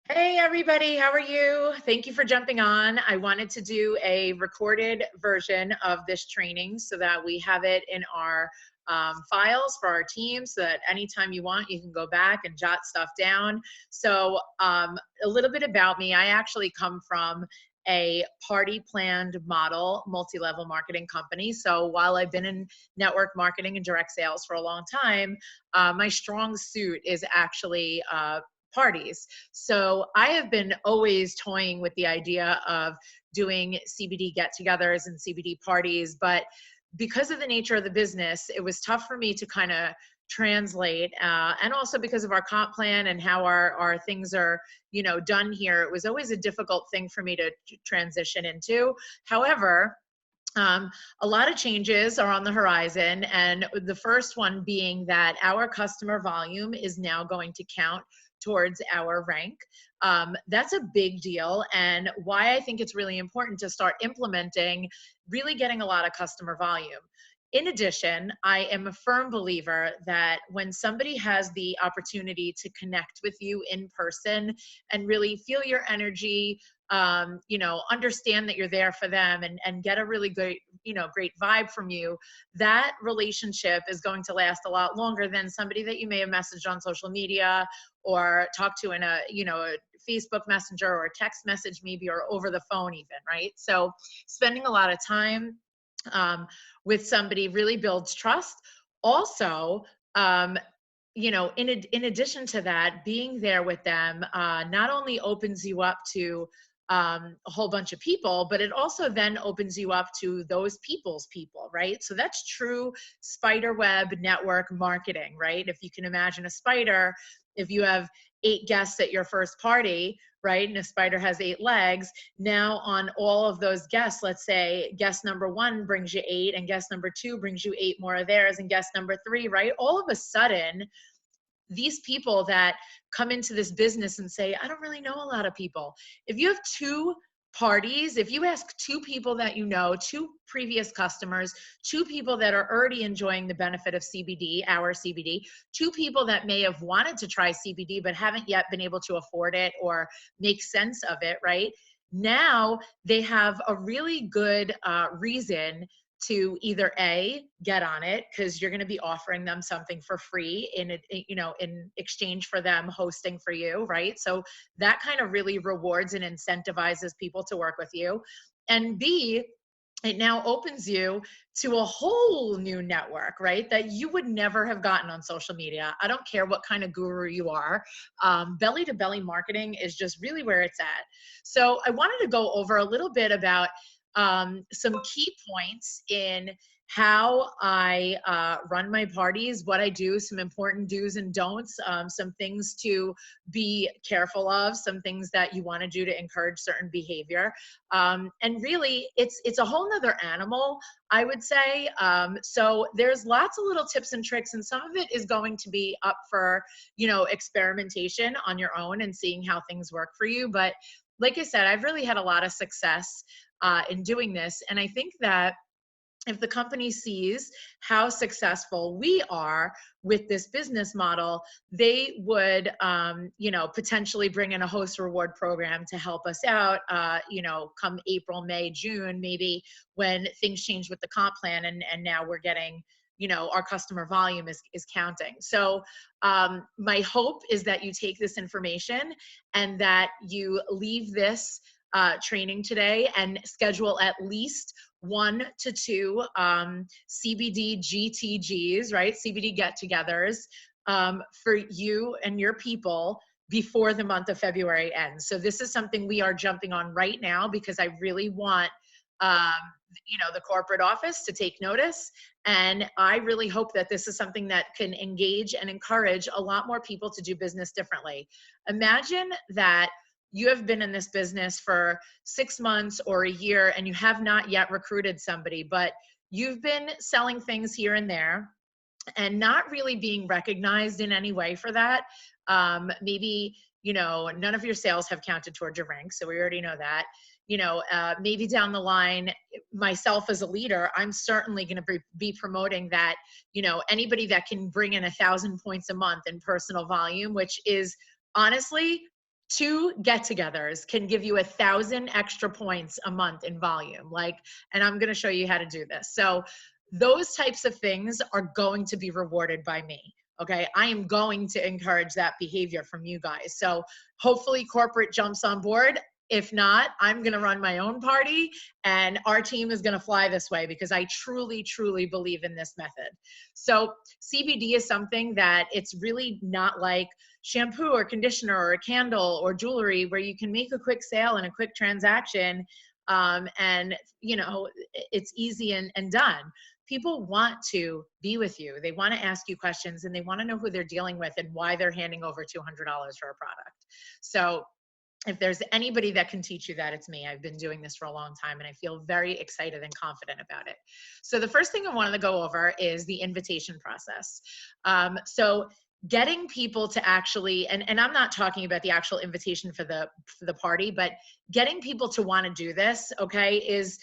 Hey everybody, how are you? Thank you for jumping on. I wanted to do a recorded version of this training so that we have it in our files for our team so that anytime you want, you can go back and jot stuff down. So a little bit about me, I actually come from a party planned model multi-level marketing company. So while I've been in network marketing and direct sales for a long time, my strong suit is actually parties. So I have been always toying with the idea of doing CBD get togethers and CBD parties. But because of the nature of the business, it was tough for me to kind of translate. And also because of our comp plan and how our things are, done here, it was always a difficult thing for me to transition into. However, um, a lot of changes are on the horizon, and the first one being that our customer volume is now going to count towards our rank. That's a big deal, and why I think it's really important to start implementing, really getting a lot of customer volume. In addition, I am a firm believer that when somebody has the opportunity to connect with you in person and really feel your energy, understand that you're there for them and get a really great vibe from you, that relationship is going to last a lot longer than somebody that you may have messaged on social media or talked to in a Facebook messenger or a text message maybe, or over the phone even, right? So spending a lot of time with somebody really builds trust. Also, um, in addition to that, being there with them not only opens you up to a whole bunch of people, but it also then opens you up to those people's people, right? So that's true spider web network marketing, right? If you can imagine a spider, if you have 8 guests at your first party, right, and a spider has 8 legs, now on all of those guests, let's say guest number 1 brings you 8, and guest number 2 brings you 8 more of theirs, and guest number 3, right? All of a sudden, these people that come into this business and say, I don't really know a lot of people. If you have 2 parties, if you ask 2 people that you know, 2 previous customers, 2 people that are already enjoying the benefit of CBD, our CBD, 2 people that may have wanted to try CBD but haven't yet been able to afford it or make sense of it, right? Now they have a really good reason to either get on it because you're going to be offering them something for free in exchange for them hosting for you, right? So that kind of really rewards and incentivizes people to work with you. And B, it now opens you to a whole new network, right? That you would never have gotten on social media. I don't care what kind of guru you are. Belly to belly marketing is just really where it's at. So I wanted to go over a little bit about some key points in how I run my parties, what I do, some important do's and don'ts, some things to be careful of, some things that you want to do to encourage certain behavior. And really, it's a whole nother animal, I would say. So there's lots of little tips and tricks, and some of it is going to be up for, experimentation on your own and seeing how things work for you. But like I said, I've really had a lot of success in doing this. And I think that if the company sees how successful we are with this business model, they would, potentially bring in a host reward program to help us out, come April, May, June, maybe when things change with the comp plan and now we're getting, our customer volume is counting. So my hope is that you take this information and that you leave this training today and schedule at least 1 to 2 CBD GTGs, right? CBD get-togethers for you and your people before the month of February ends. So this is something we are jumping on right now because I really want the corporate office to take notice. And I really hope that this is something that can engage and encourage a lot more people to do business differently. Imagine that you have been in this business for 6 months or a year and you have not yet recruited somebody, but you've been selling things here and there and not really being recognized in any way for that. Maybe, none of your sales have counted towards your rank. So we already know that. Maybe down the line, myself as a leader, I'm certainly going to be promoting that, anybody that can bring in 1,000 points a month in personal volume, which is honestly 2 get-togethers can give you 1,000 extra points a month in volume. Like, and I'm going to show you how to do this. So those types of things are going to be rewarded by me. Okay. I am going to encourage that behavior from you guys. So hopefully corporate jumps on board. If not, I'm going to run my own party and our team is going to fly this way because I truly, truly believe in this method. So CBD is something that it's really not like shampoo or conditioner or a candle or jewelry where you can make a quick sale and a quick transaction. And you know, it's easy and done. People want to be with you. They want to ask you questions and they want to know who they're dealing with and why they're handing over $200 for a product. So if there's anybody that can teach you that, it's me. I've been doing this for a long time and I feel very excited and confident about it. So the first thing I wanted to go over is the invitation process. So getting people to actually, and I'm not talking about the actual invitation for the party, but getting people to want to do this, okay, is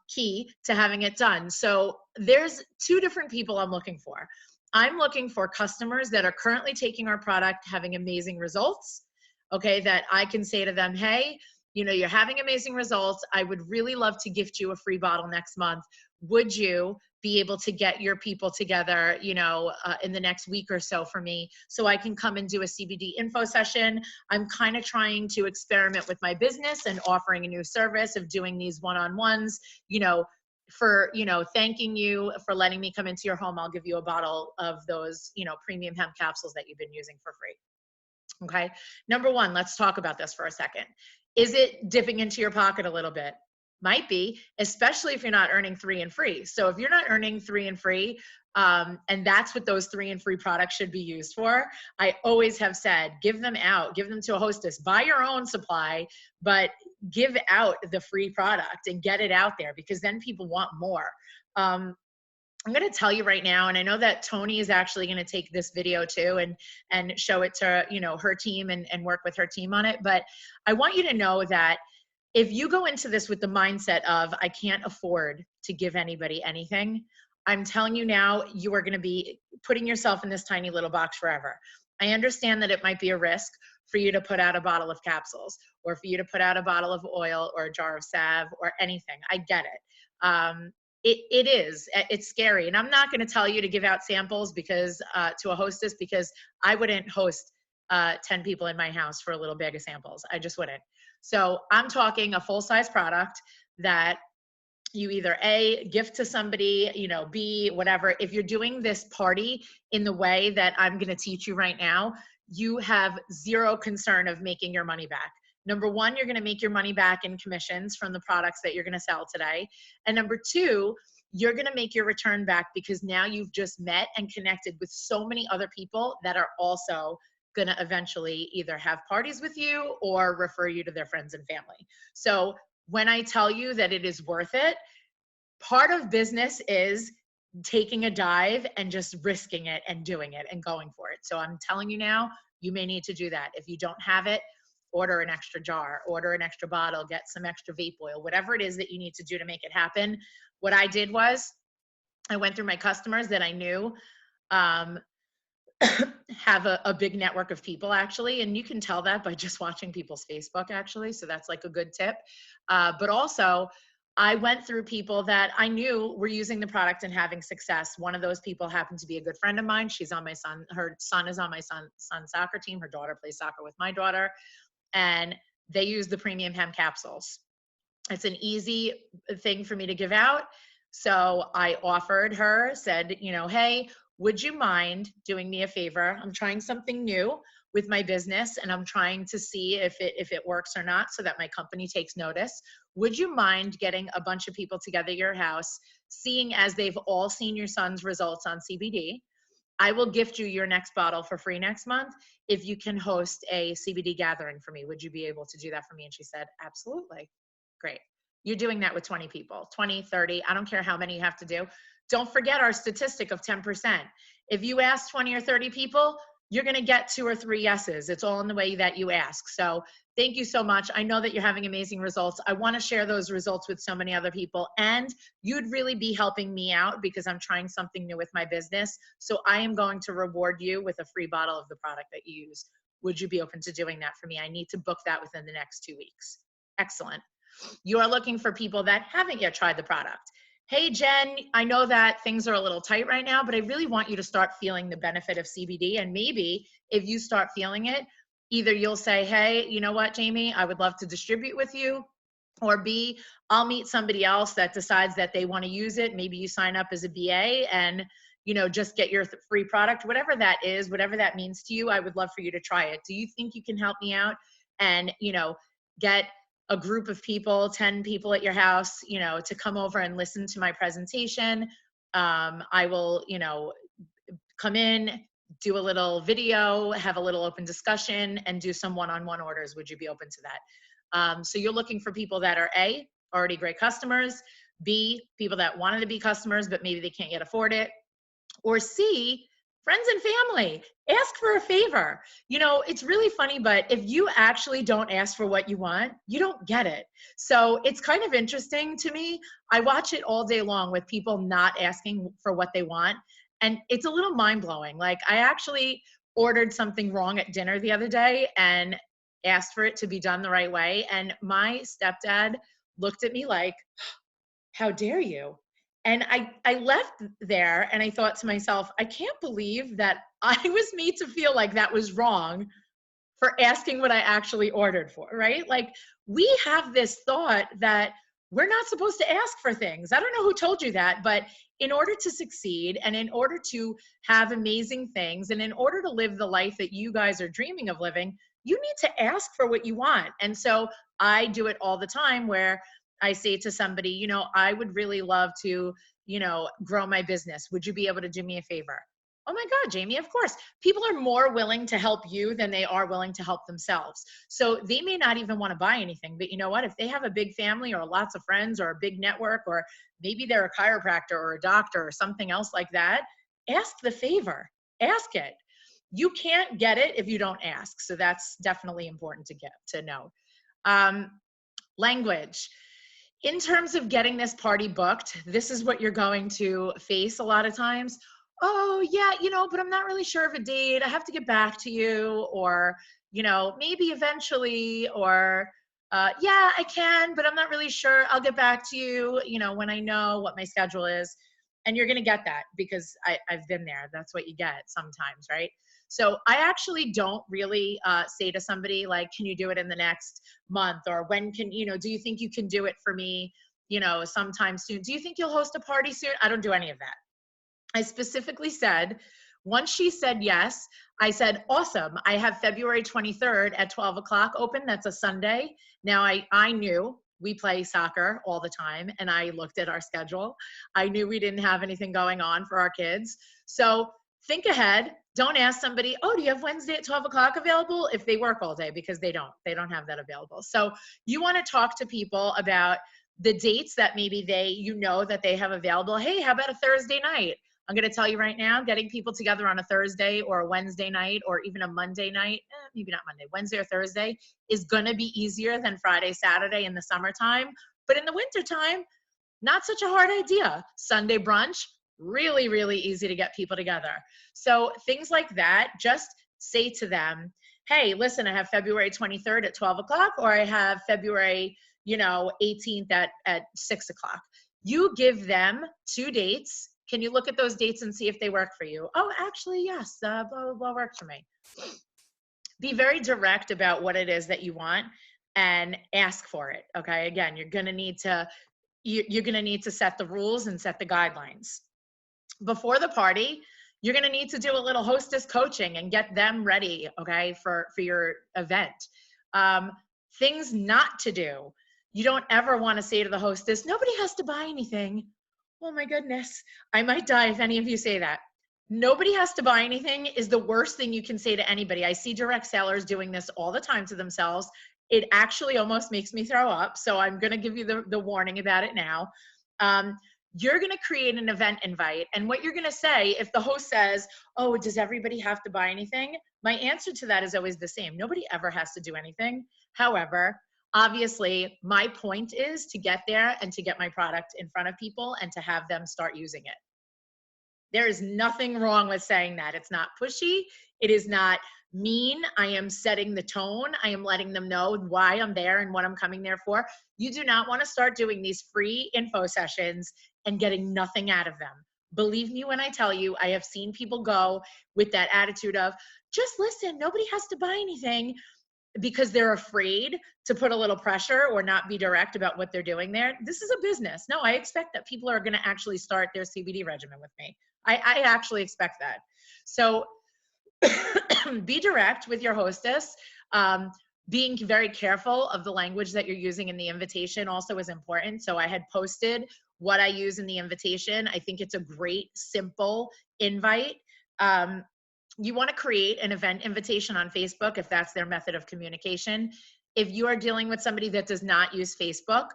key to having it done. So there's 2 different people I'm looking for. I'm looking for customers that are currently taking our product, having amazing results. Okay, that I can say to them, hey, you know, you're having amazing results. I would really love to gift you a free bottle next month. Would you be able to get your people together, you know, in the next week or so for me so I can come and do a CBD info session? I'm kind of trying to experiment with my business and offering a new service of doing these one-on-ones, you know, for, you know, thanking you for letting me come into your home. I'll give you a bottle of those, you know, premium hemp capsules that you've been using for free. Okay. Number 1, let's talk about this for a second. Is it dipping into your pocket a little bit? Might be, especially if you're not earning 3 and free. So if you're not earning 3 and free, and that's what those 3 and free products should be used for, I always have said, give them out, give them to a hostess, buy your own supply, but give out the free product and get it out there because then people want more. I'm going to tell you right now, and I know that Tony is actually going to take this video too and show it to, you know, her team and work with her team on it. But I want you to know that if you go into this with the mindset of, I can't afford to give anybody anything, I'm telling you now, you are going to be putting yourself in this tiny little box forever. I understand that it might be a risk for you to put out a bottle of capsules or for you to put out a bottle of oil or a jar of salve or anything. I get it. It's scary. And I'm not going to tell you to give out samples because to a hostess, because I wouldn't host 10 people in my house for a little bag of samples. I just wouldn't. So I'm talking a full-size product that you either A, gift to somebody, you know, B, whatever. If you're doing this party in the way that I'm going to teach you right now, you have zero concern of making your money back. Number 1, you're going to make your money back in commissions from the products that you're going to sell today. And number 2, you're going to make your return back because now you've just met and connected with so many other people that are also going to eventually either have parties with you or refer you to their friends and family. So when I tell you that it is worth it, part of business is taking a dive and just risking it and doing it and going for it. So I'm telling you now, you may need to do that. If you don't have it, order an extra jar, order an extra bottle, get some extra vape oil, whatever it is that you need to do to make it happen. What I did was I went through my customers that I knew have a big network of people actually. And you can tell that by just watching people's Facebook actually. So that's like a good tip. But also I went through people that I knew were using the product and having success. One of those people happened to be a good friend of mine. She's on my son, her son is on my son's soccer team. Her daughter plays soccer with my daughter. And they use the premium hemp capsules. It's an easy thing for me to give out. So I offered her, said, you know, hey, would you mind doing me a favor? I'm trying something new with my business and I'm trying to see if it works or not so that my company takes notice. Would you mind getting a bunch of people together at your house, seeing as they've all seen your son's results on CBD? I will gift you your next bottle for free next month if you can host a CBD gathering for me. Would you be able to do that for me? And she said, absolutely. Great. You're doing that with 20 people, 20, 30. I don't care how many you have to do. Don't forget our statistic of 10%. If you ask 20 or 30 people, you're going to get 2 or 3 yeses. It's all in the way that you ask. So thank you so much. I know that you're having amazing results. I want to share those results with so many other people. And you'd really be helping me out because I'm trying something new with my business. So I am going to reward you with a free bottle of the product that you use. Would you be open to doing that for me? I need to book that within the next 2 weeks. Excellent. You are looking for people that haven't yet tried the product. Hey, Jen, I know that things are a little tight right now, but I really want you to start feeling the benefit of CBD. And maybe if you start feeling it, either you'll say, hey, you know what, Jamie, I would love to distribute with you. Or B, I'll meet somebody else that decides that they want to use it. Maybe you sign up as a BA and, just get your free product, whatever that is, whatever that means to you. I would love for you to try it. Do you think you can help me out and, get a group of people, 10 people at your house, to come over and listen to my presentation? I will, come in, do a little video, have a little open discussion, and do some one-on-one orders. Would you be open to that? So you're looking for people that are A, already great customers, B, people that wanted to be customers, but maybe they can't yet afford it, or C, friends and family. Ask for a favor. It's really funny, but if you actually don't ask for what you want, you don't get it. So it's kind of interesting to me. I watch it all day long with people not asking for what they want. And it's a little mind-blowing. Like, I actually ordered something wrong at dinner the other day and asked for it to be done the right way. And my stepdad looked at me like, how dare you? And I left there and I thought to myself, I can't believe that I was made to feel like that was wrong for asking what I actually ordered for, right? Like, we have this thought that we're not supposed to ask for things. I don't know who told you that, but in order to succeed and in order to have amazing things and in order to live the life that you guys are dreaming of living, you need to ask for what you want. And so I do it all the time where I say to somebody, I would really love to, grow my business. Would you be able to do me a favor? Oh my God, Jamie, of course. People are more willing to help you than they are willing to help themselves. So they may not even want to buy anything, but you know what? If they have a big family or lots of friends or a big network, or maybe they're a chiropractor or a doctor or something else like that, ask the favor. Ask it. You can't get it if you don't ask. So that's definitely important to know. Language. In terms of getting this party booked, this is what you're going to face a lot of times. Oh yeah, but I'm not really sure of a date. I have to get back to you, or, maybe eventually, or, yeah, I can, but I'm not really sure. I'll get back to you, when I know what my schedule is. And you're going to get that because I've been there. That's what you get sometimes, right? So I actually don't really say to somebody like, can you do it in the next month? Or when can, do you think you can do it for me, sometime soon? Do you think you'll host a party soon? I don't do any of that. I specifically said, once she said yes, I said, awesome. I have February 23rd at 12 o'clock open. That's a Sunday. Now I knew we play soccer all the time, and I looked at our schedule. I knew we didn't have anything going on for our kids. So think ahead. Don't ask somebody, oh, do you have Wednesday at 12 o'clock available? If they work all day, because they don't have that available. So you want to talk to people about the dates that maybe that they have available. Hey, how about a Thursday night? I'm going to tell you right now, getting people together on a Thursday or a Wednesday night or even a Monday night, maybe not Monday, Wednesday or Thursday, is going to be easier than Friday, Saturday in the summertime. But in the wintertime, not such a hard idea. Sunday brunch, really, really easy to get people together. So things like that, just say to them, hey, listen, I have February 23rd at 12 o'clock, or I have February, 18th at 6 o'clock. You give them 2 dates. Can you look at those dates and see if they work for you? Oh, actually, yes, blah, blah, blah works for me. Be very direct about what it is that you want and ask for it, okay? Again, you're gonna need to set the rules and set the guidelines. Before the party, you're gonna need to do a little hostess coaching and get them ready, okay, for your event. Things not to do. You don't ever wanna say to the hostess, nobody has to buy anything. Oh my goodness, I might die if any of you say that. Nobody has to buy anything is the worst thing you can say to anybody. I see direct sellers doing this all the time to themselves. It actually almost makes me throw up. So I'm going to give you the warning about it now. You're going to create an event invite. And what you're going to say, if the host says, oh, does everybody have to buy anything? My answer to that is always the same. Nobody ever has to do anything. However, obviously, my point is to get there and to get my product in front of people and to have them start using it. There is nothing wrong with saying that. It's not pushy. It is not mean. I am setting the tone. I am letting them know why I'm there and what I'm coming there for. You do not want to start doing these free info sessions and getting nothing out of them. Believe me when I tell you, I have seen people go with that attitude of, just listen, nobody has to buy anything, because they're afraid to put a little pressure or not be direct about what they're doing there. This is a business. No, I expect that people are going to actually start their CBD regimen with me. I actually expect that. So be direct with your hostess. Being very careful of the language that you're using in the invitation also is important. So I had posted what I use in the invitation. I think it's a great, simple invite. You want to create an event invitation on Facebook if that's their method of communication. If you are dealing with somebody that does not use Facebook,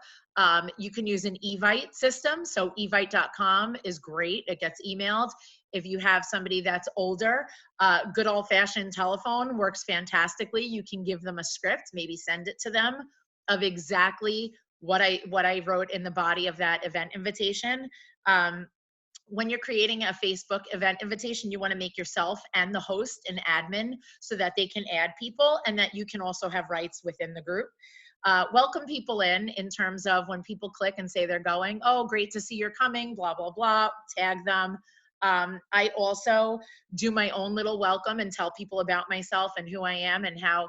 you can use an Evite system. So evite.com is great. It gets emailed. If you have somebody that's older, good old-fashioned telephone works fantastically. You can give them a script, maybe send it to them of exactly what I wrote in the body of that event invitation. When you're creating a Facebook event invitation, you want to make yourself and the host an admin so that they can add people and that you can also have rights within the group. Welcome people in terms of when people click and say they're going, oh, great to see you're coming, blah, blah, blah, tag them. I also do my own little welcome and tell people about myself and who I am and how,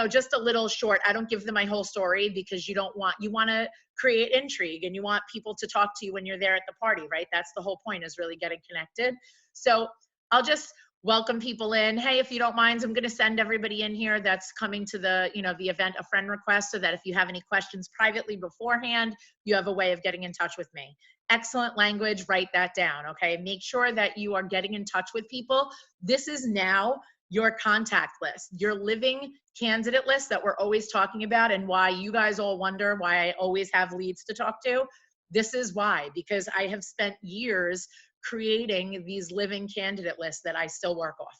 just a little short. I don't give them my whole story because you want to create intrigue and you want people to talk to you when you're there at the party, right? That's the whole point, is really getting connected. So I'll just welcome people in. Hey, if you don't mind, I'm going to send everybody in here that's coming to the event a friend request, so that if you have any questions privately beforehand, you have a way of getting in touch with me. Excellent language, write that down, okay? Make sure that you are getting in touch with people. This is now your contact list, your living candidate list that we're always talking about, and why you guys all wonder why I always have leads to talk to. This is why, because I have spent years creating these living candidate lists that I still work off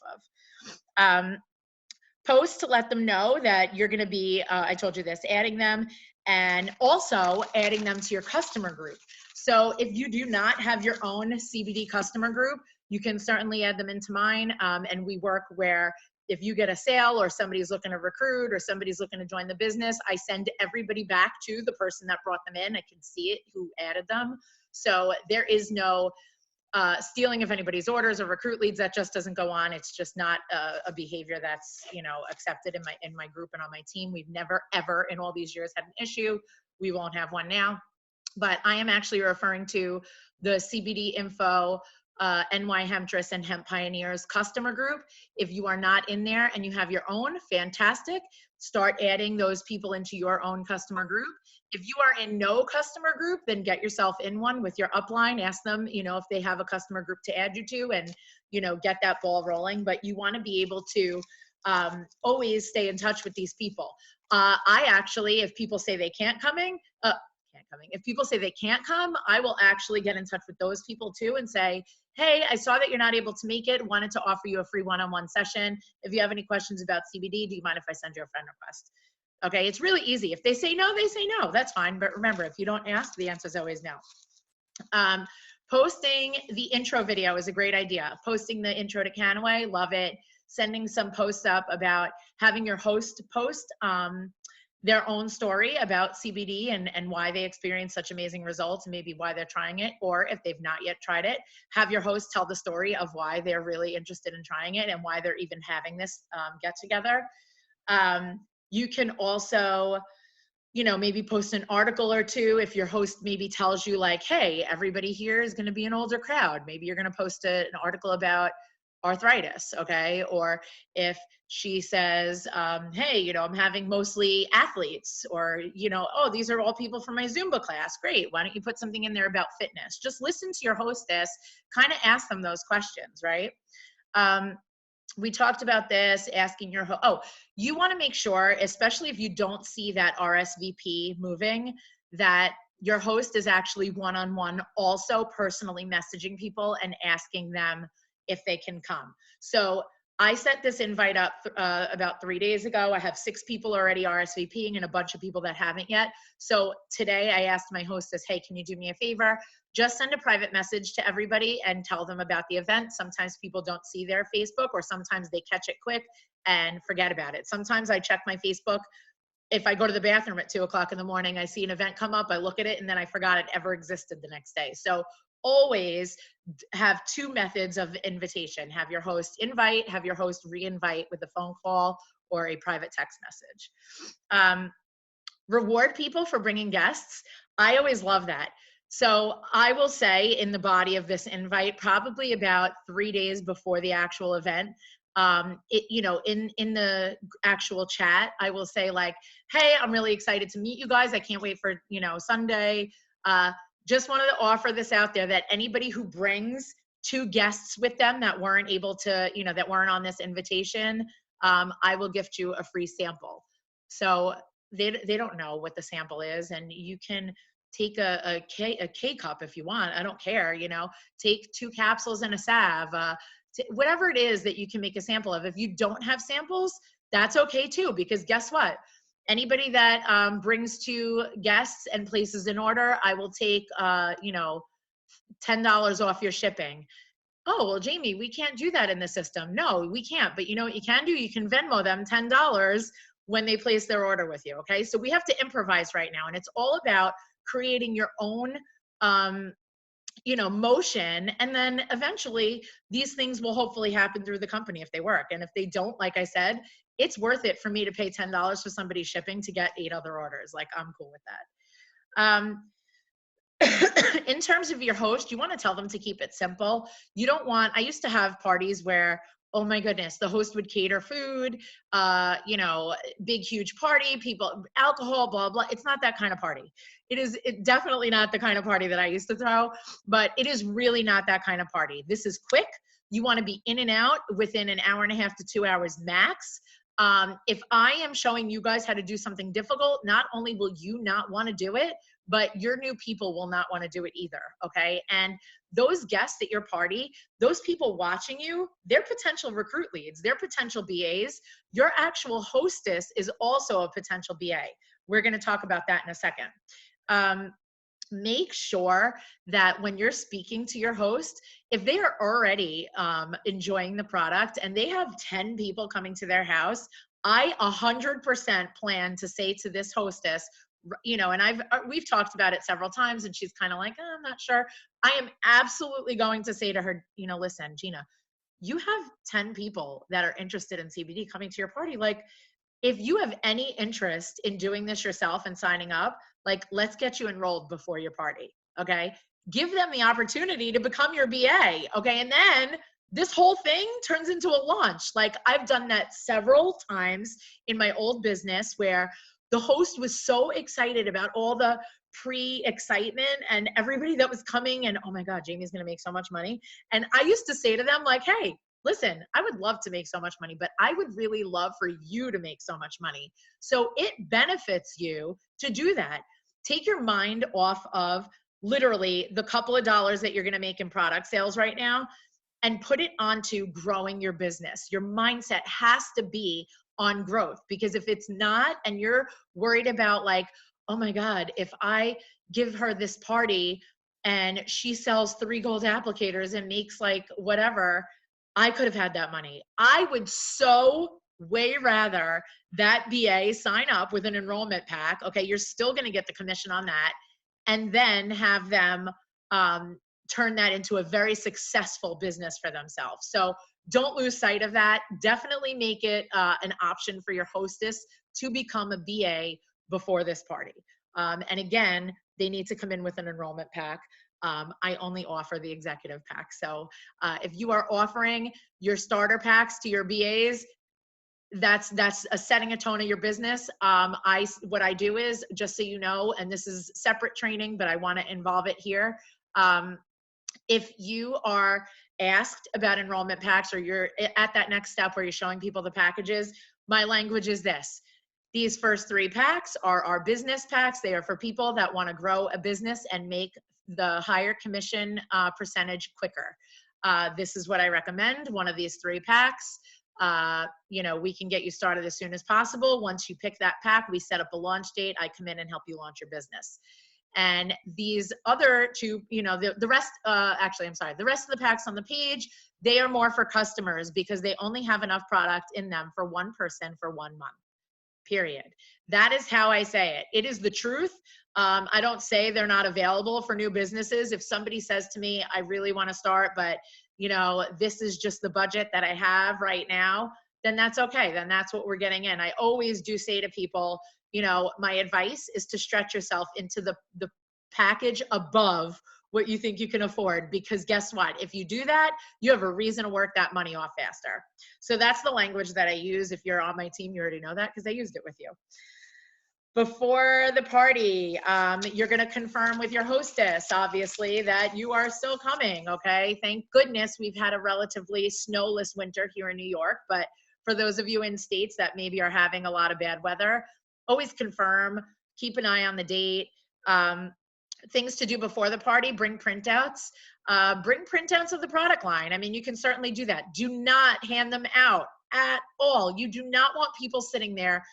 of. Post to let them know that you're going to be, I told you this, adding them, and also adding them to your customer group. So if you do not have your own CBD customer group, you can certainly add them into mine. And we work where if you get a sale or somebody's looking to recruit or somebody's looking to join the business, I send everybody back to the person that brought them in. I can see it, who added them. So there is no stealing of anybody's orders or recruit leads. That just doesn't go on. It's just not a behavior that's accepted in my group and on my team. We've never ever in all these years had an issue. We won't have one now. But I am actually referring to the CBD Info, NY Hemptress and Hemp Pioneers customer group. If you are not in there and you have your own, fantastic. Start adding those people into your own customer group. If you are in no customer group, then get yourself in one with your upline. Ask them, if they have a customer group to add you to, and, get that ball rolling. But you want to be able to always stay in touch with these people. I actually, if people say they can't coming, if people say they can't come, I will actually get in touch with those people too and say, hey, I saw that you're not able to make it, wanted to offer you a free one-on-one session. If you have any questions about CBD, do you mind if I send you a friend request? Okay, it's really easy. If they say no, they say no. That's fine. But remember, if you don't ask, the answer is always no. Posting the intro video is a great idea. Posting the intro to Canaway, love it. Sending some posts up about having your host post their own story about CBD and why they experienced such amazing results and maybe why they're trying it, or if they've not yet tried it, have your host tell the story of why they're really interested in trying it and why they're even having this get together. You can also, maybe post an article or two. If your host maybe tells you like, hey, everybody here is going to be an older crowd, maybe you're going to post an article about arthritis, okay? Or if she says, hey, I'm having mostly athletes, or, oh, these are all people from my Zumba class. Great. Why don't you put something in there about fitness? Just listen to your hostess, kind of ask them those questions, right? We talked about this, asking your you want to make sure, especially if you don't see that RSVP moving, that your host is actually one-on-one also personally messaging people and asking them if they can come. So I set this invite up about 3 days ago. I have 6 people already RSVPing and a bunch of people that haven't yet. So today I asked my hostess, hey, can you do me a favor? just send a private message to everybody and tell them about the event. Sometimes people don't see their Facebook, or sometimes they catch it quick and forget about it. Sometimes I check my Facebook. If I go to the bathroom at 2:00 in the morning, I see an event come up, I look at it, and then I forgot it ever existed the next day. So always have two methods of invitation. Have your host invite, have your host re-invite with a phone call or a private text message. Reward people for bringing guests. I always love that. So I will say in the body of this invite, probably about 3 days before the actual event, in the actual chat, I will say like, hey, I'm really excited to meet you guys. I can't wait for, Sunday. Just wanted to offer this out there that anybody who brings 2 guests with them that weren't able to, that weren't on this invitation, I will gift you a free sample. So they don't know what the sample is, and you can take a K cup if you want. I don't care, take 2 capsules and a salve, whatever it is that you can make a sample of. If you don't have samples, that's okay too, because guess what? Anybody that brings 2 guests and places an order, I will take, $10 off your shipping. Oh, well, Jamie, we can't do that in the system. No, we can't. But you know what you can do? You can Venmo them $10 when they place their order with you. Okay. So we have to improvise right now. And it's all about creating your own, motion. And then eventually these things will hopefully happen through the company if they work. And if they don't, like I said, it's worth it for me to pay $10 for somebody's shipping to get 8 other orders. Like, I'm cool with that. In terms of your host, you want to tell them to keep it simple. I used to have parties where, oh my goodness, the host would cater food, big, huge party, people, alcohol, blah, blah. It's not that kind of party. It's definitely not the kind of party that I used to throw, but it is really not that kind of party. This is quick. You want to be in and out within an hour and a half to 2 hours max. If I am showing you guys how to do something difficult, not only will you not want to do it, but your new people will not want to do it either. Okay. And those guests at your party, those people watching you, they're potential recruit leads, they're potential BAs. Your actual hostess is also a potential BA. We're going to talk about that in a second. Make sure that when you're speaking to your host, if they are already enjoying the product and they have 10 people coming to their house, I 100% plan to say to this hostess, and we've talked about it several times, and she's kind of like, I'm not sure. I am absolutely going to say to her, listen, Gina, you have 10 people that are interested in CBD coming to your party. Like, if you have any interest in doing this yourself and signing up, like, let's get you enrolled before your party. Okay. Give them the opportunity to become your BA. Okay. And then this whole thing turns into a launch. Like, I've done that several times in my old business where the host was so excited about all the pre-excitement and everybody that was coming, and oh my God, Jamie's going to make so much money. And I used to say to them like, hey, listen, I would love to make so much money, but I would really love for you to make so much money. So it benefits you to do that. Take your mind off of literally the couple of dollars that you're going to make in product sales right now and put it onto growing your business. Your mindset has to be on growth, because if it's not, and you're worried about like, oh my God, if I give her this party and she sells 3 gold applicators and makes like whatever, I could have had that money. I would so way rather that BA sign up with an enrollment pack. Okay, you're still going to get the commission on that, and then have them turn that into a very successful business for themselves. So don't lose sight of that. Definitely make it an option for your hostess to become a BA before this party. And again, they need to come in with an enrollment pack. I only offer the executive pack. So if you are offering your starter packs to your BAs, that's setting a tone of your business. What I do is, just so you know, and this is separate training, but I want to involve it here. If you are asked about enrollment packs, or you're at that next step where you're showing people the packages, my language is this: these first 3 packs are our business packs. They are for people that want to grow a business and make the higher commission percentage quicker. This is what I recommend. One of these 3 packs. We can get you started as soon as possible. Once you pick that pack, we set up a launch date. I come in and help you launch your business. And these other two, you know, the rest, actually, I'm sorry, the rest of the packs on the page, they are more for customers because they only have enough product in them for one person for 1 month. Period. That is how I say it. It is the truth. I don't say they're not available for new businesses. If somebody says to me, I really want to start, but you know, this is just the budget that I have right now, then that's okay. Then that's what we're getting in. I always do say to people, you know, my advice is to stretch yourself into the package above what you think you can afford, because guess what? If you do that, you have a reason to work that money off faster. So that's the language that I use. If you're on my team, you already know that because I used it with you. Before the party, you're going to confirm with your hostess, obviously, that you are still coming, okay? Thank goodness we've had a relatively snowless winter here in New York, but for those of you in states that maybe are having a lot of bad weather, always confirm, keep an eye on the date. Things to do before the party, bring printouts. Bring printouts of the product line. I mean, you can certainly do that. Do not hand them out at all. You do not want people sitting there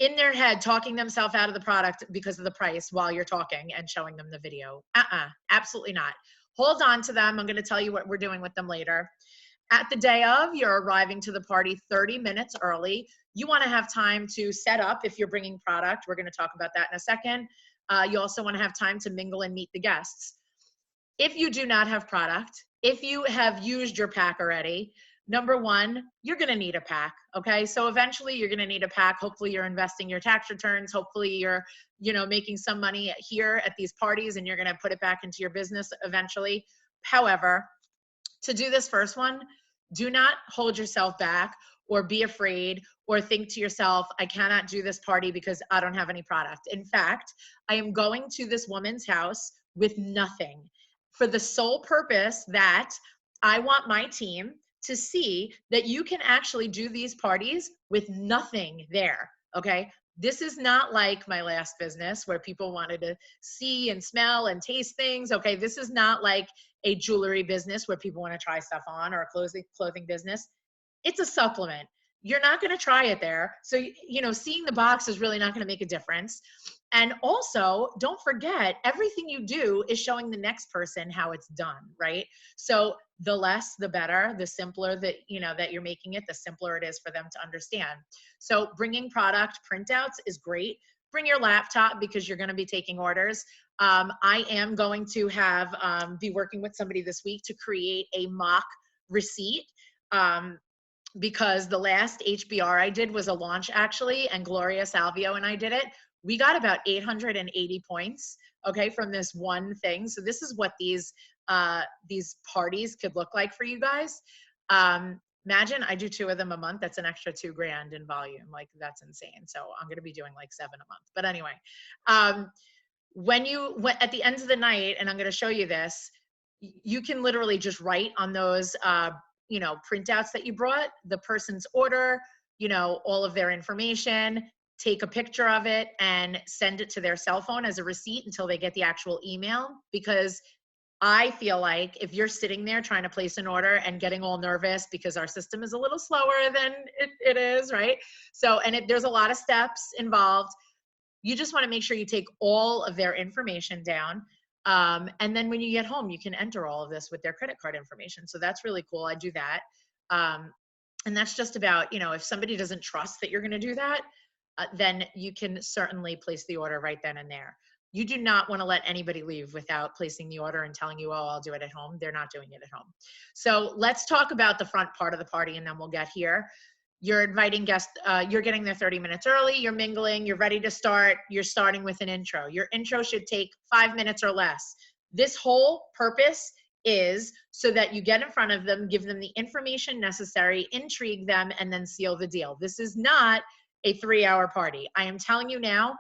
in their head talking themselves out of the product because of the price while you're talking and showing them the video. Absolutely not. Hold on to them. I'm going to tell you what we're doing with them later. At the day of, you're arriving to the party 30 minutes early. You want to have time to set up if you're bringing product. We're going to talk about that in a second. You also want to have time to mingle and meet the guests. If you do not have product, if you have used your pack already, number one, you're going to need a pack. Okay. So eventually you're going to need a pack. Hopefully you're investing your tax returns. Hopefully you're, you know, making some money here at these parties and you're going to put it back into your business eventually. However, to do this first one, do not hold yourself back or be afraid or think to yourself, I cannot do this party because I don't have any product. In fact, I am going to this woman's house with nothing for the sole purpose that I want my team to see that you can actually do these parties with nothing there, okay? This is not like my last business where people wanted to see and smell and taste things, okay? This is not like a jewelry business where people want to try stuff on, or a clothing business. It's a supplement. You're not going to try it there. So, you know, seeing the box is really not going to make a difference. And also, don't forget, everything you do is showing the next person how it's done, right? So the less, the better, the simpler that, you know, that you're making it, the simpler it is for them to understand. So bringing product printouts is great. Bring your laptop because you're going to be taking orders. I am going to be working with somebody this week to create a mock receipt. Because the last HBR I did was a launch actually, and Gloria Salvio and I did it. We got about 880 points, okay, from this one thing. So this is what these parties could look like for you guys. Imagine I do 2 of them a month. That's an extra $2,000 in volume. Like, that's insane. So I'm going to be doing like 7 a month. But anyway, when at the end of the night, and I'm going to show you this, you can literally just write on those, you know, printouts that you brought, the person's order, you know, all of their information, take a picture of it and send it to their cell phone as a receipt until they get the actual email. Because I feel like if you're sitting there trying to place an order and getting all nervous because our system is a little slower than it is, right? So, and there's a lot of steps involved. You just want to make sure you take all of their information down. And then when you get home, you can enter all of this with their credit card information. So that's really cool. I do that. And that's just about, you know, if somebody doesn't trust that you're going to do that, then you can certainly place the order right then and there. You do not want to let anybody leave without placing the order and telling you, oh, I'll do it at home. They're not doing it at home. So let's talk about the front part of the party and then we'll get here. You're inviting guests, you're getting there 30 minutes early, you're mingling, you're ready to start, you're starting with an intro. Your intro should take 5 minutes or less. This whole purpose is so that you get in front of them, give them the information necessary, intrigue them, and then seal the deal. This is not a 3-hour party. I am telling you now,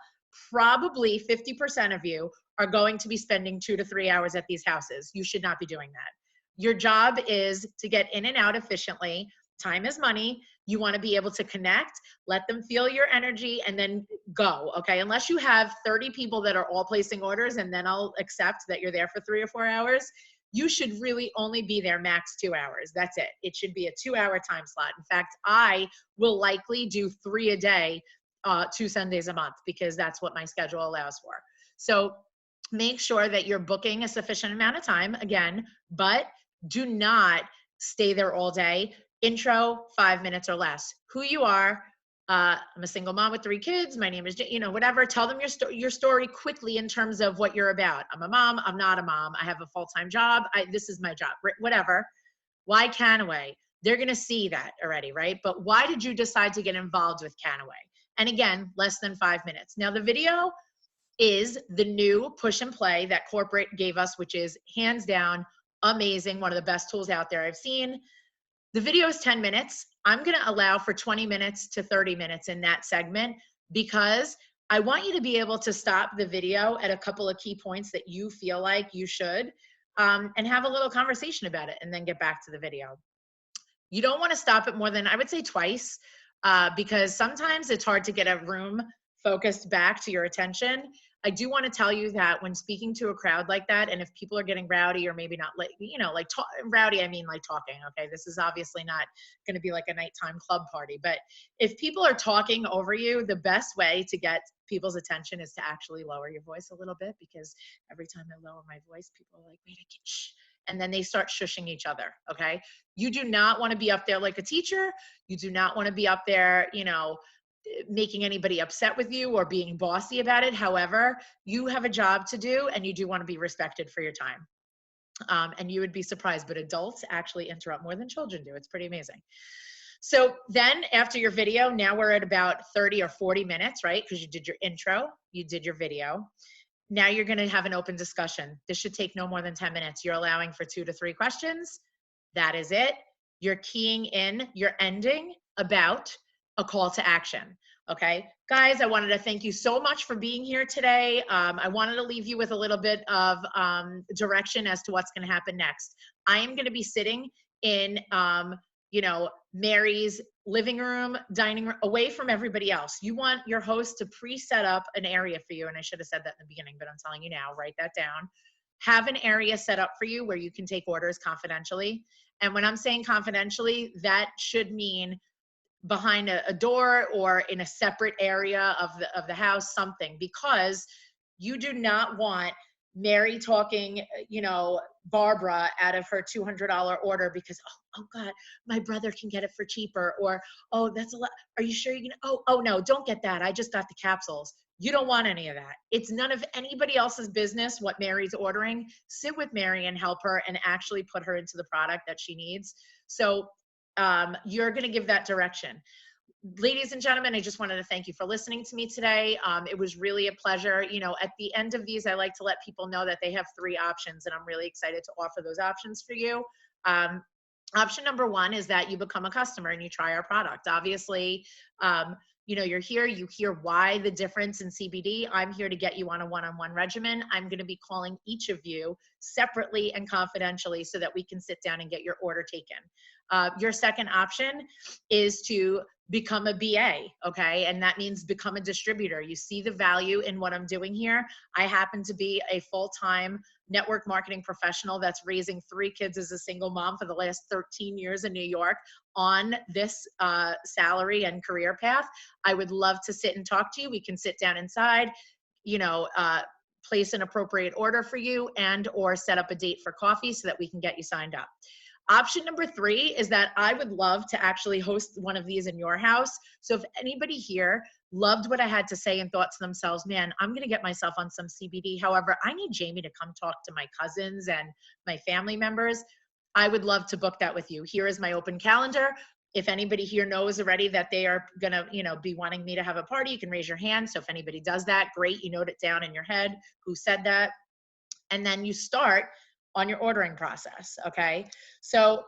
probably 50% of you are going to be spending 2 to 3 hours at these houses. You should not be doing that. Your job is to get in and out efficiently. Time is money. You want to be able to connect, let them feel your energy, and then go, okay? Unless you have 30 people that are all placing orders, and then I'll accept that you're there for 3 or 4 hours. You should really only be there max 2 hours. That's it. It should be a 2-hour time slot. In fact, I will likely do 3 a day, 2 Sundays a month, because that's what my schedule allows for. So make sure that you're booking a sufficient amount of time again, but do not stay there all day. Intro, 5 minutes or less. Who you are. I'm a single mom with 3 kids. My name is, whatever. Tell them your story quickly in terms of what you're about. I'm a mom. I'm not a mom. I have a full-time job. This is my job, whatever. Why Canaway? They're going to see that already, right? But why did you decide to get involved with Canaway? And again, less than 5 minutes. Now the video is the new push and play that corporate gave us, which is hands down amazing. One of the best tools out there I've seen. The video is 10 minutes. I'm going to allow for 20 minutes to 30 minutes in that segment because I want you to be able to stop the video at a couple of key points that you feel like you should, and have a little conversation about it and then get back to the video. You don't want to stop it more than, I would say, twice, because sometimes it's hard to get a room focused back to your attention. I do want to tell you that when speaking to a crowd like that, and if people are getting rowdy or maybe not rowdy, I mean like talking, okay? This is obviously not going to be like a nighttime club party, but if people are talking over you, the best way to get people's attention is to actually lower your voice a little bit, because every time I lower my voice, people are like, wait, I can't, shh. And then they start shushing each other, okay? You do not want to be up there like a teacher. You do not want to be up there, making anybody upset with you or being bossy about it. However, you have a job to do and you do want to be respected for your time. And you would be surprised, but adults actually interrupt more than children do. It's pretty amazing. So then after your video, now we're at about 30 or 40 minutes, right? Because you did your intro, you did your video. Now you're going to have an open discussion. This should take no more than 10 minutes. You're allowing for 2 to 3 questions. That is it. You're keying in, you're ending about a call to action. Okay, guys, I wanted to thank you so much for being here today. I wanted to leave you with a little bit of direction as to what's going to happen next. I am going to be sitting in, Mary's living room, dining room, away from everybody else. You want your host to pre-set up an area for you. And I should have said that in the beginning, but I'm telling you now, write that down. Have an area set up for you where you can take orders confidentially. And when I'm saying confidentially, that should mean behind a door or in a separate area of the house, something, because you do not want Mary talking, Barbara out of her $200 order because, oh God, my brother can get it for cheaper, or, oh, that's a lot. Are you sure you can? Oh no, don't get that. I just got the capsules. You don't want any of that. It's none of anybody else's business what Mary's ordering. Sit with Mary and help her and actually put her into the product that she needs. So you're going to give that direction. Ladies and gentlemen, I just wanted to thank you for listening to me today. It was really a pleasure. At the end of these, I like to let people know that they have 3 options, and I'm really excited to offer those options for you. Option number 1 is that you become a customer and you try our product. Obviously, you're here, you hear why the difference in CBD. I'm here to get you on a one-on-one regimen. I'm going to be calling each of you separately and confidentially so that we can sit down and get your order taken. Your second option is to become a BA, okay? And that means become a distributor. You see the value in what I'm doing here. I happen to be a full-time network marketing professional that's raising 3 kids as a single mom for the last 13 years in New York on this salary and career path. I would love to sit and talk to you. We can sit down inside, place an appropriate order for you and or set up a date for coffee so that we can get you signed up. Option number 3 is that I would love to actually host one of these in your house. So if anybody here loved what I had to say and thought to themselves, man, I'm going to get myself on some CBD. However, I need Jamie to come talk to my cousins and my family members. I would love to book that with you. Here is my open calendar. If anybody here knows already that they are going to, be wanting me to have a party, you can raise your hand. So if anybody does that, great. You note it down in your head who said that. And then you start on your ordering process, okay? So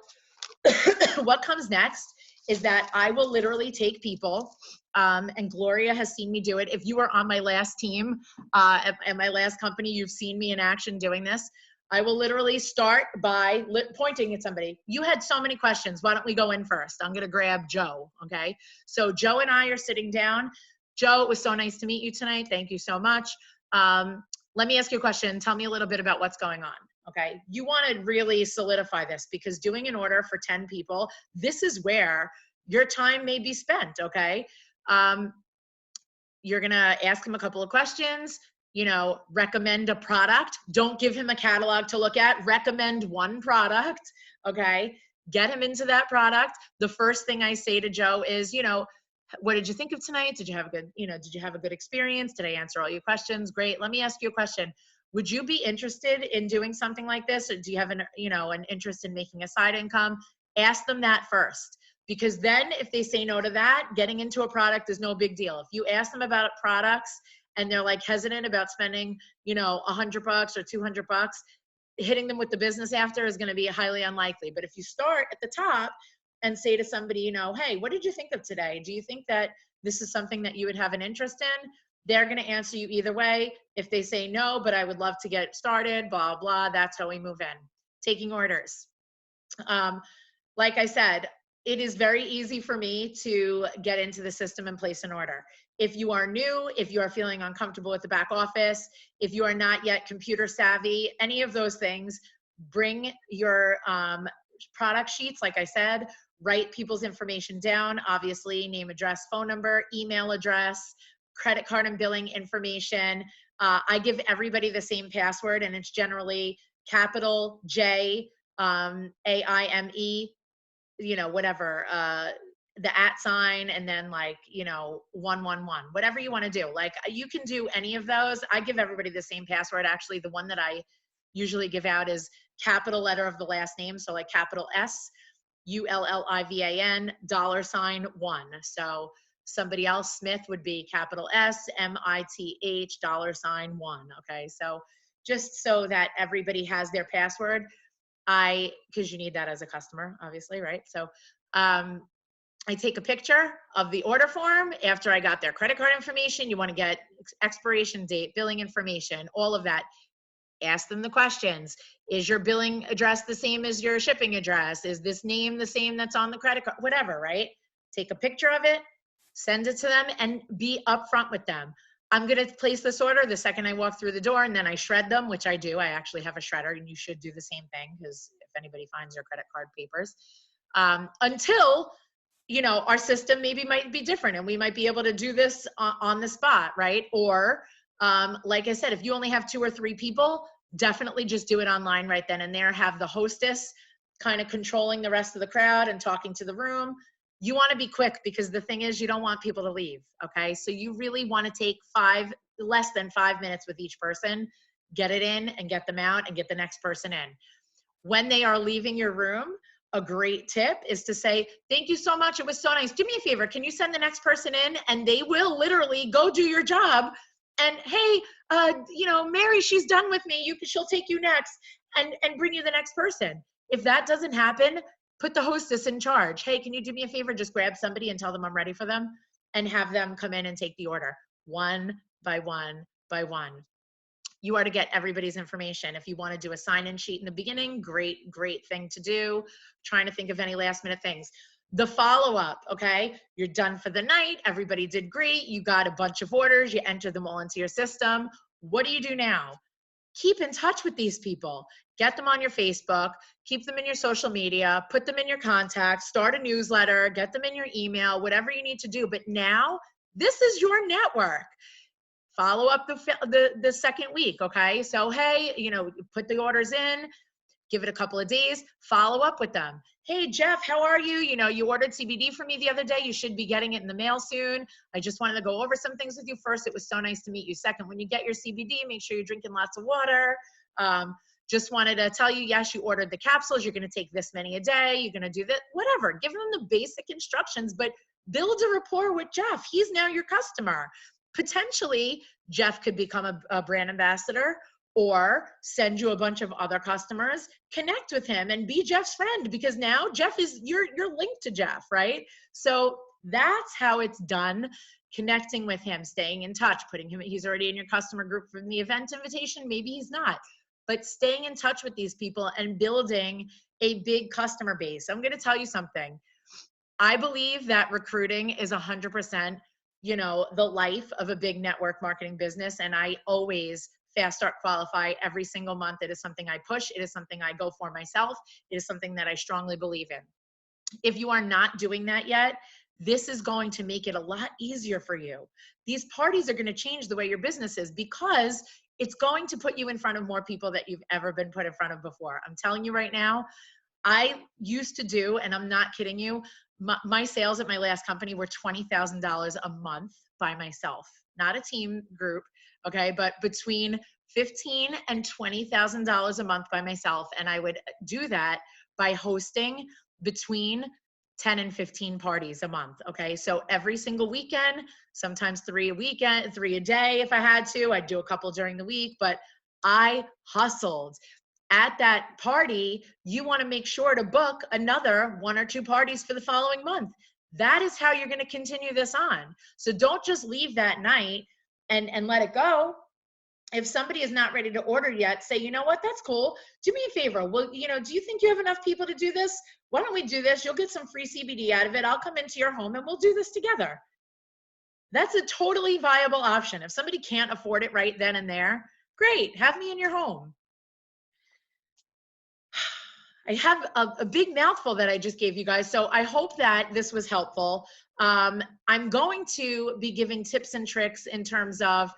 what comes next is that I will literally take people, and Gloria has seen me do it. If you were on my last team, at my last company, you've seen me in action doing this. I will literally start by pointing at somebody. You had so many questions. Why don't we go in first? I'm going to grab Joe, okay? So Joe and I are sitting down. Joe, it was so nice to meet you tonight. Thank you so much. Let me ask you a question. Tell me a little bit about what's going on. Okay, you want to really solidify this because doing an order for 10 people, this is where your time may be spent, okay? You're going to ask them a couple of questions. recommend a product. Don't give him a catalog to look at. Recommend one product, okay? Get him into that product. The first thing I say to Joe is, what did you think of tonight? Did you have a good experience? Did I answer all your questions? Great. Let me ask you a question. Would you be interested in doing something like this? Or do you have an interest in making a side income? Ask them that first. Because then if they say no to that, getting into a product is no big deal. If you ask them about products and they're like hesitant about spending, $100 or $200, hitting them with the business after is going to be highly unlikely. But if you start at the top and say to somebody, hey, what did you think of today? Do you think that this is something that you would have an interest in? They're going to answer you either way. If they say no, but I would love to get started, blah, blah, that's how we move in. Taking orders. Like I said, it is very easy for me to get into the system and place an order. If you are new, if you are feeling uncomfortable with the back office, if you are not yet computer savvy, any of those things, bring your product sheets, like I said, write people's information down, obviously, name, address, phone number, email address, credit card and billing information. I give everybody the same password, and it's generally capital J, AIME, whatever, the @ and then 111, whatever you want to do. Like, you can do any of those. I give everybody the same password. Actually, the one that I usually give out is capital letter of the last name. So like capital S, ULLIVAN, $1. So somebody else, Smith, would be capital S, MITH, $1. Okay. So just so that everybody has their password, because you need that as a customer, obviously, right? So I take a picture of the order form after I got their credit card information. You want to get expiration date, billing information, all of that. Ask them the questions. Is your billing address the same as your shipping address? Is this name the same that's on the credit card? Whatever, right? Take a picture of it, send it to them, and be upfront with them. I'm going to place this order the second I walk through the door, and then I shred them, which I do. I actually have a shredder, and you should do the same thing, because if anybody finds your credit card papers, until our system might be different, and we might be able to do this on the spot, right? Or like I said, if you only have 2 or 3 people, definitely just do it online right then and there. Have the hostess kind of controlling the rest of the crowd and talking to the room. You want to be quick, because the thing is, you don't want people to leave. Okay. So you really want to take less than 5 minutes with each person, get it in and get them out and get the next person in. When they are leaving your room, a great tip is to say, thank you so much. It was so nice. Do me a favor. Can you send the next person in? And they will literally go do your job. And hey, Mary, she's done with me. She'll take you next and bring you the next person. If that doesn't happen, put the hostess in charge. Hey, can you do me a favor? Just grab somebody and tell them I'm ready for them, and have them come in and take the order one by one by one. You are to get everybody's information. If you want to do a sign-in sheet in the beginning, great thing to do. Trying to think of any last-minute things. The follow-up, okay? You're done for the night. Everybody did great. You got a bunch of orders. You entered them all into your system. What do you do now? Keep in touch with these people. Get them on your Facebook. Keep them in your social media. Put them in your contacts. Start a newsletter. Get them in your email. Whatever you need to do. But now, this is your network. Follow up the second week, okay? So, hey, put the orders in, give it a couple of days, follow up with them. Hey, Jeff, how are you? You ordered CBD for me the other day. You should be getting it in the mail soon. I just wanted to go over some things with you. First, it was so nice to meet you. Second, when you get your CBD, make sure you're drinking lots of water. Just wanted to tell you, yes, you ordered the capsules. You're going to take this many a day. You're going to do that, whatever. Give them the basic instructions, but build a rapport with Jeff. He's now your customer. Potentially, Jeff could become a brand ambassador, or send you a bunch of other customers. Connect with him and be Jeff's friend, because now Jeff is, you're linked to Jeff, right? So that's how it's done. Connecting with him, staying in touch, he's already in your customer group from the event invitation. Maybe he's not, but staying in touch with these people and building a big customer base. I'm going to tell you something. I believe that recruiting is 100%, the life of a big network marketing business. And I always fast start qualify every single month. It is something I push. It is something I go for myself. It is something that I strongly believe in. If you are not doing that yet, this is going to make it a lot easier for you. These parties are going to change the way your business is because it's going to put you in front of more people that you've ever been put in front of before. I'm telling you right now, I used to do, and I'm not kidding you, my sales at my last company were $20,000 a month by myself, not a team group, okay, but between $15,000 and $20,000 a month by myself. And I would do that by hosting between 10 and 15 parties a month. Okay. So every single weekend, sometimes 3 a weekend, 3 a day. If I had to, I'd do a couple during the week, but I hustled. At that party, you want to make sure to book another 1 or 2 parties for the following month. That is how you're going to continue this on. So don't just leave that night and let it go. If somebody is not ready to order yet, say, you know what, that's cool. Do me a favor. Well, do you think you have enough people to do this? Why don't we do this? You'll get some free CBD out of it. I'll come into your home and we'll do this together. That's a totally viable option. If somebody can't afford it right then and there, great, have me in your home. I have a big mouthful that I just gave you guys. So I hope that this was helpful. I'm going to be giving tips and tricks in terms of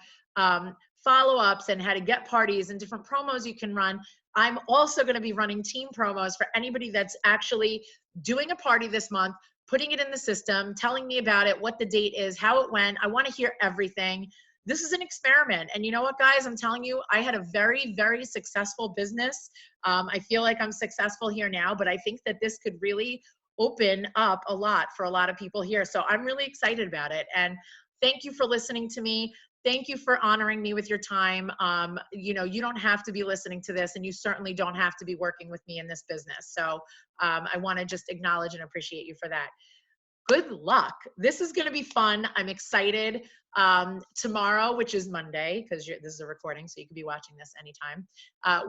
follow-ups and how to get parties and different promos you can run. I'm also going to be running team promos for anybody that's actually doing a party this month, putting it in the system, telling me about it, what the date is, how it went. I want to hear everything. This is an experiment. And you know what, guys, I'm telling you, I had a very, very successful business. I feel like I'm successful here now, but I think that this could really open up a lot for a lot of people here. So I'm really excited about it. And thank you for listening to me. Thank you for honoring me with your time. You don't have to be listening to this, and you certainly don't have to be working with me in this business. So I want to just acknowledge and appreciate you for that. Good luck. This is going to be fun. I'm excited. Tomorrow, which is Monday, because this is a recording, so you could be watching this anytime,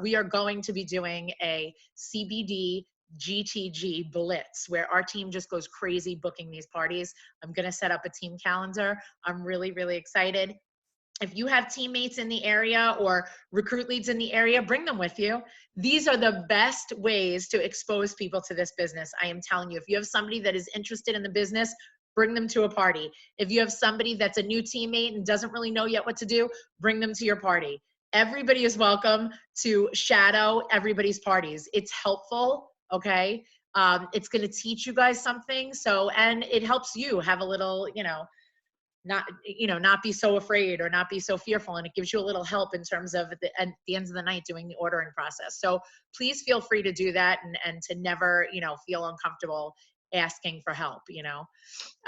we are going to be doing a CBD GTG Blitz, where our team just goes crazy booking these parties. I'm going to set up a team calendar. I'm really, really excited. If you have teammates in the area or recruit leads in the area, bring them with you. These are the best ways to expose people to this business. I am telling you, if you have somebody that is interested in the business, bring them to a party. If you have somebody that's a new teammate and doesn't really know yet what to do, bring them to your party. Everybody is welcome to shadow everybody's parties. It's helpful, okay? It's gonna teach you guys something. And it helps you have a little, not be so afraid or not be so fearful. And it gives you a little help in terms of at the end of the night doing the ordering process. So please feel free to do that and to never, feel uncomfortable asking for help.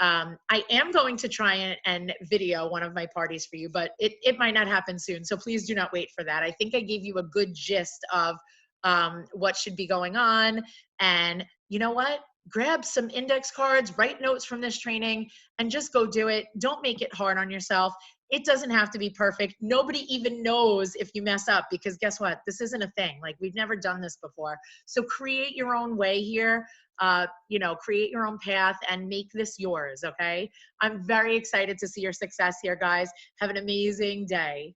I am going to try and video one of my parties for you, but it might not happen soon. So please do not wait for that. I think I gave you a good gist of what should be going on. And you know what? Grab some index cards, write notes from this training, and just go do it. Don't make it hard on yourself. It doesn't have to be perfect. Nobody even knows if you mess up, because guess what? This isn't a thing. Like, we've never done this before. So create your own way here, create your own path and make this yours, okay? I'm very excited to see your success here, guys. Have an amazing day.